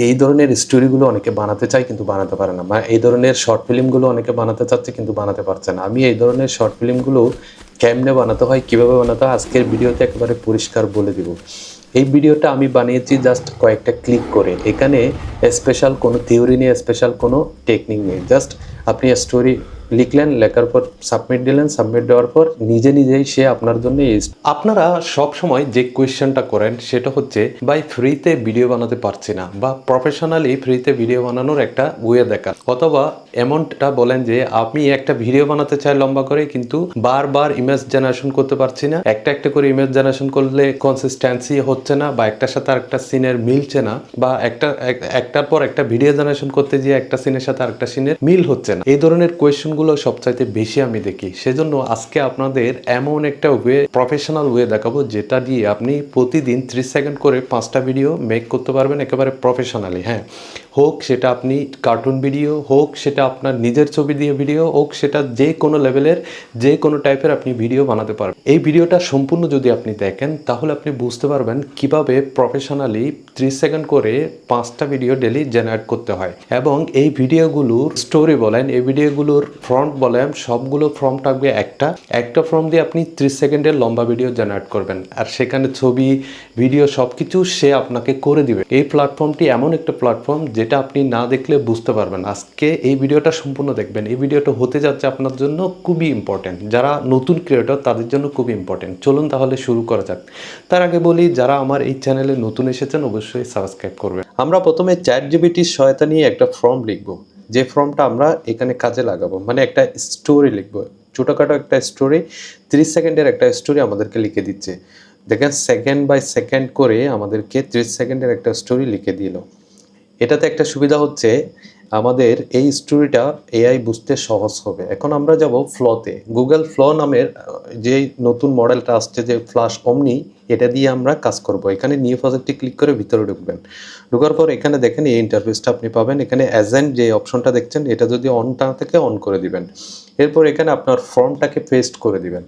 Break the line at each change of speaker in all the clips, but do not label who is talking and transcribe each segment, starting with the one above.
এই ধরনের স্টোরিগুলো অনেকে বানাতে চায় কিন্তু বানাতে পারে না, বা এই ধরনের শর্ট ফিল্মগুলো অনেকে বানাতে চাচ্ছে কিন্তু বানাতে পারছে না। আমি এই ধরনের শর্ট ফিল্মগুলো কেমনে বানাতে হয়, কীভাবে বানাতে হয় আজকের ভিডিওতে একেবারে পরিষ্কার বলে দিব। এই ভিডিওটা আমি বানিয়েছি জাস্ট কয়েকটা ক্লিক করে। এখানে স্পেশাল কোনো থিওরি নেই, স্পেশাল কোনো টেকনিক নেই। জাস্ট আপনি স্টোরি লিখলেন, লেখার পর সাবমিট দিলেন, সাবমিট দেওয়ার পর নিজে নিজেই সে আপনার জন্য। আপনারা সব সময় যে কোয়েশ্চেনটা করেন সেটা হচ্ছে, ভাই ফ্রিতে ভিডিও বানাতে পারছি না, বা প্রফেশনালি ফ্রিতে ভিডিও বানানোর একটা ওয়ে দেখান, অথবা এমনটা বলেন যে আমি একটা ভিডিও বানাতে চাই লম্বা করে, কিন্তু বারবার ইমেজ জেনারেশন করতে পারছি না, একটা একটা করে ইমেজ জেনারেশন করলে কনসিস্টেন্সি হচ্ছে না, বা একটার সাথে আরেকটা সিনের মিলছে না, বা একটার পর একটা ভিডিও জেনারেশন করতে গিয়ে একটা সিনের সাথে আরেকটা সিনের মিল হচ্ছে না। এই ধরনের কোয়েশ্চেনগুলো সবচাইতে বেশি আমি দেখি। সেজন্য আজকে আপনাদের এমন একটা ওয়ে, প্রফেশনাল ওয়ে দেখাবো যেটা দিয়ে আপনি প্রতিদিন 30 সেকেন্ড করে 5টা ভিডিও মেক করতে পারবেন একেবারে প্রফেশনালি। হ্যাঁ, হোক সেটা আপনি কার্টুন ভিডিও, হোক সেটা আপনার নিজের ছবি দিয়ে ভিডিও, হোক সেটা যে কোনো লেভেলের, যে কোনো টাইপের আপনি ভিডিও বানাতে পারবেন। এই ভিডিওটা সম্পূর্ণ যদি আপনি দেখেন তাহলে আপনি বুঝতে পারবেন কিভাবে প্রফেশনালি 30 সেকেন্ড করে 5টা ভিডিও ডেলি জেনারেট করতে হয়। এবং এই ভিডিওগুলোর স্টোরি বলেন, এই ভিডিওগুলোর ফ্রন্ট বলেন, সবগুলো ফর্ম থাকবে একটা ফর্ম দিয়ে আপনি 30 সেকেন্ডের লম্বা ভিডিও জেনারেট করবেন, আর সেখানে ছবি, ভিডিও সব কিছু সে আপনাকে করে দিবে। এই প্ল্যাটফর্মটি এমন একটা প্ল্যাটফর্ম যেটা আপনি না দেখলে বুঝতে পারবেন। আজকে এই ভিডিওটা সম্পূর্ণ দেখবেন। এই ভিডিওটা হতে যাচ্ছে আপনার জন্য খুবই ইম্পর্টেন্ট, যারা নতুন ক্রিয়েটর তাদের জন্য খুবই ইম্পর্টেন্ট। চলুন তাহলে শুরু করা যাক। তার আগে বলি, যারা আমার এই চ্যানেলে নতুন এসেছেন অবশ্যই সাবস্ক্রাইব করবেন। আমরা প্রথমে চ্যাটজিপিটির সহায়তা নিয়ে একটা ফর্ম লিখব, যে ফর্মটা আমরা এখানে কাজে লাগাবো। মানে একটা স্টোরি লিখবো, ছোটোখাটো একটা স্টোরি, 30 সেকেন্ডের একটা স্টোরি আমাদেরকে লিখে দিচ্ছে। দেখেন সেকেন্ড বাই সেকেন্ড করে আমাদেরকে 30 সেকেন্ডের একটা স্টোরি লিখে দিল। এটাতে একটা সুবিধা হচ্ছে, আমাদের এই স্টোরিটা এআই বুঝতে সহজ হবে। এখন আমরা যাব ফ্লোতে। গুগল ফ্লো নামের যে নতুন মডেলটা আসছে, যে ফ্লাশ অমনি, এটা দিয়ে আমরা কাজ করব। এখানে নিউ প্রজেক্টে ক্লিক করে ভিতরে ঢুকবেন। ঢোকার পর এখানে দেখেন এই ইন্টারফেসটা আপনি পাবেন। এখানে এজেন্ট যে অপশনটা দেখছেন, এটা যদি অন না থাকে অন করে দিবেন। এরপর এখানে আপনার ফর্মটাকে পেস্ট করে দিবেন।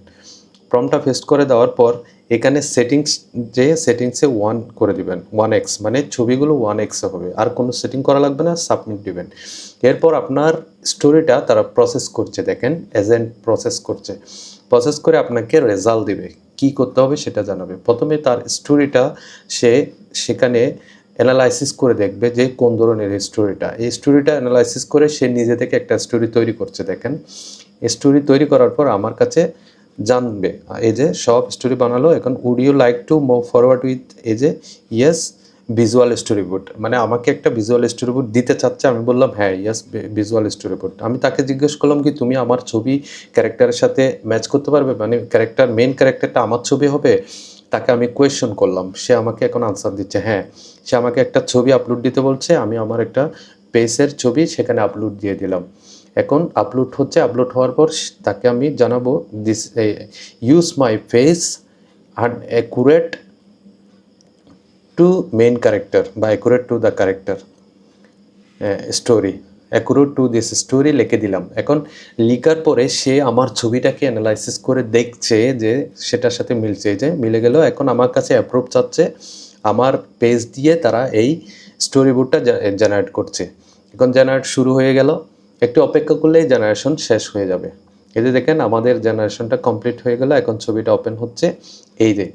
ফর্মটা পেস্ট করে দেওয়ার পর এখানে সেটিংসে 1 করে দিবেন, 1x, মানে ছবিগুলো 1x হবে, আর কোনো সেটিং করা লাগবে না, সাবমিট দিবেন। এরপর আপনার স্টোরিটা তারা প্রসেস করছে, দেখেন এজেন্ট প্রসেস করে আপনাকে রেজাল্ট দিবে। কি করতে হবে সেটা জানাবে। প্রথমে তার স্টোরিটা সেখানে অ্যানালাইসিস করে দেখবে যে কোন ধরনের স্টোরিটা। এই স্টোরিটা অ্যানালাইসিস করে সে নিজে থেকে একটা স্টোরি তৈরি করছে। দেখেন স্টোরি তৈরি করার পর আমার কাছে জানবে, এই যে সব স্টোরি বানালো। এখন would you like to move forward with, এই যে ইয়েস ভিজুয়াল স্টোরিবোর্ড, মানে আমাকে একটা ভিজুয়াল স্টোরিবোর্ড দিতে চাচ্ছে। আমি বললাম হ্যাঁ ইয়েস ভিজুয়াল স্টোরিবোর্ড। আমি তাকে জিজ্ঞেস করলাম কি তুমি আমার ছবি ক্যারেক্টারের সাথে ম্যাচ করতে পারবে, মানে মেন ক্যারেক্টারটা আমার ছবি হবে। তাকে আমি কোয়েশ্চন করলাম, সে আমাকে এখন আনসার দিচ্ছে হ্যাঁ। সে আমাকে একটা ছবি আপলোড দিতে বলছে, আমি আমার একটা পেজের ছবি সেখানে আপলোড দিয়ে দিলাম। এখন আপলোড হচ্ছে, আপলোড হওয়ার পর তাকে আমি জানাবো দিস ইউজ মাই ফেস আর অ্যাকুরেট টু মেইন ক্যারেক্টার, বা accurate to the character story, accurate to this story লিখে দিলাম। এখন লিখার পরে সে আমার ছবিটাকে অ্যানালাইসিস করে দেখছে যে সেটার সাথে মিলছে, যে মিলে গেল। এখন আমার কাছে অ্যাপ্রুভ চাচ্ছে, আমার পেজ দিয়ে তারা এই স্টোরি বোর্ডটা জেনারেট করছে। এখন জেনারেট শুরু হয়ে গেল, একটু অপেক্ষা করলেই জেনারেশন শেষ হয়ে যাবে। এই যে দেখেন আমাদের জেনারেশনটা কমপ্লিট হয়ে গেল। এখন ছবিটা ওপেন হচ্ছে। এই যে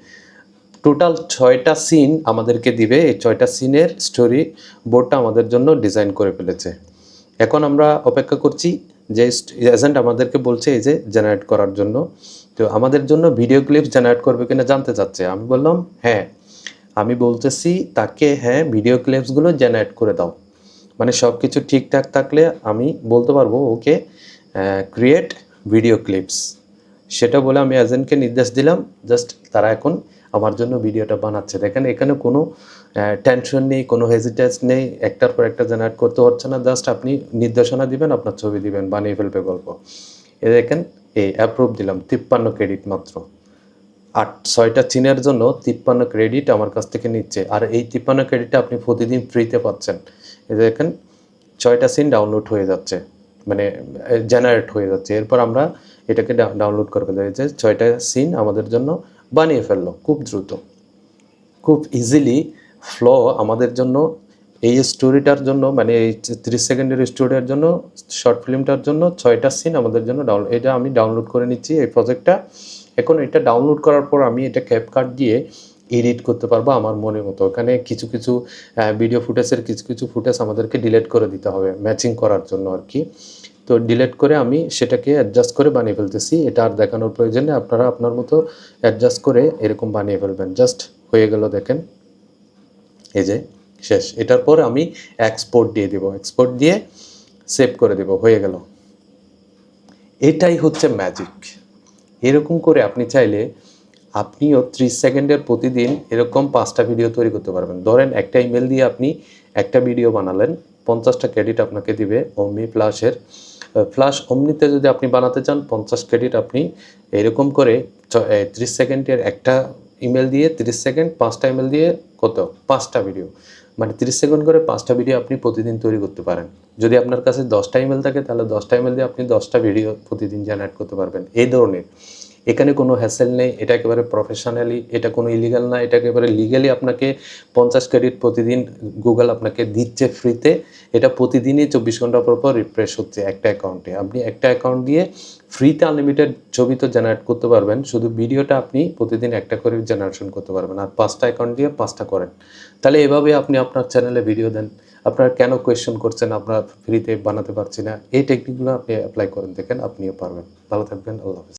টোটাল 6টা সিন আমাদেরকে দিবে। এই 6টা সিনের স্টোরি বোর্ডটা আমাদের জন্য ডিজাইন করে ফেলেছে। এখন আমরা অপেক্ষা করছি যে এজেন্ট আমাদেরকে বলছে এই যে জেনারেট করার জন্য। তো আমাদের জন্য ভিডিও ক্লিপস জেনারেট করবে কিনা জানতে চাচ্ছে। আমি বললাম হ্যাঁ, আমি বলতেছি তাকে হ্যাঁ ভিডিও ক্লিপসগুলো জেনারেট করে দাও। মানে সব কিছু ঠিকঠাক থাকলে আমি বলতে পারবো ওকে ক্রিয়েট ভিডিও ক্লিপস। সেটা বলে আমি এজেন্টকে নির্দেশ দিলাম। জাস্ট তারা এখন আমার জন্য ভিডিওটা বানাচ্ছে। দেখেন এখানে কোনো টেনশন নেই, কোনো হেজিটেন্স নেই, একটার পর একটা জেনারেট করতে হচ্ছে না। জাস্ট আপনি নির্দেশনা দিবেন, আপনার ছবি দিবেন, বানিয়ে ফেলবে গল্প। এ দেখেন এই অ্যাপ্রুভ দিলাম, 53 ক্রেডিট মাত্র। 6টা চিনের জন্য 53 ক্রেডিট আমার কাছ থেকে নিচ্ছে। আর এই 53 ক্রেডিটটা আপনি প্রতিদিন ফ্রিতে পাচ্ছেন। এই দেখেন 6টা সিন ডাউনলোড হয়ে যাচ্ছে, মানে জেনারেট হয়ে যাচ্ছে। এরপর আমরা এটাকে ডাউনলোড করে ফেলতে, যে 6টা সিন আমাদের জন্য বানিয়ে ফেললো খুব দ্রুত, খুব ইজিলি। ফ্লো আমাদের জন্য এই স্টোরিটার জন্য মানে এই 30 সেকেন্ডের স্টোরিটার জন্য, শর্ট ফিল্মটার জন্য 6টা সিন আমাদের জন্য এটা আমি ডাউনলোড করে নিচ্ছি এই প্রজেক্টটা। এখন এটা ডাউনলোড করার পর আমি এটা ক্যাপকাট দিয়ে এডিট করতে পারবো আমার মনের মতো। ওখানে কিছু কিছু ভিডিও ফুটেজের কিছু কিছু ফুটেজ আমাদেরকে ডিলিট করে দিতে হবে ম্যাচিং করার জন্য আর কি। তো ডিলিট করে আমি সেটাকে অ্যাডজাস্ট করে বানিয়ে ফেলতেছি। এটা আর দেখানোর প্রয়োজন নেই, আপনারা আপনার মতো অ্যাডজাস্ট করে এরকম বানিয়ে ফেলবেন। জাস্ট হয়ে গেল দেখেন, এই যে শেষ। এটার পর আমি এক্সপোর্ট দিয়ে দেব, এক্সপোর্ট দিয়ে সেভ করে দেব, হয়ে গেল। এটাই হচ্ছে ম্যাজিক। এরকম করে আপনি চাইলে আপনিও 30 সেকেন্ডের প্রতিদিন এরকম 5টা ভিডিও তৈরি করতে পারবেন। ধরেন একটা ইমেল দিয়ে আপনি একটা ভিডিও বানালেন, 50টা ক্রেডিট আপনাকে দিবে অমনি প্লাসের। প্লাস অমনিতে যদি আপনি বানাতে চান 50 ক্রেডিট আপনি এরকম করে 30 সেকেন্ডের একটা ইমেল দিয়ে 30 সেকেন্ড 5টা ইমেল দিয়ে কত 5টা ভিডিও, মানে 30 সেকেন্ড করে 5টা ভিডিও আপনি প্রতিদিন তৈরি করতে পারেন। যদি আপনার কাছে 10টা ইমেল থাকে তাহলে 10টা ইমেল দিয়ে আপনি 10টা ভিডিও প্রতিদিন জেনারেট করতে পারবেন। এই ধরনের, এখানে কোনো হ্যাসেল নেই, এটা একেবারে প্রফেশনালি, এটা কোনো ইলিগাল না, এটা একেবারে লিগালি আপনাকে 50 ক্রেডিট প্রতিদিন গুগল আপনাকে দিচ্ছে ফ্রিতে। এটা প্রতিদিনই 24 ঘন্টা পর পর রিফ্রেশ হচ্ছে একটা অ্যাকাউন্টে। আপনি একটা অ্যাকাউন্ট দিয়ে ফ্রিতে আনলিমিটেড ছবি তো জেনারেট করতে পারবেন, শুধু ভিডিওটা আপনি প্রতিদিন একটা করে জেনারেশন করতে পারবেন। আর 5টা অ্যাকাউন্ট দিয়ে 5টা করেন, তাহলে এভাবে আপনি আপনার চ্যানেলে ভিডিও দেন। আপনারা কেন কোয়েশ্চেন করছেন আমরা ফ্রিতে বানাতে পারছি না, এই টেকনিকগুলো আপনি অ্যাপ্লাই করেন, দেখেন আপনিও পারবেন। ভালো থাকবেন, আল্লাহ হাফেজ।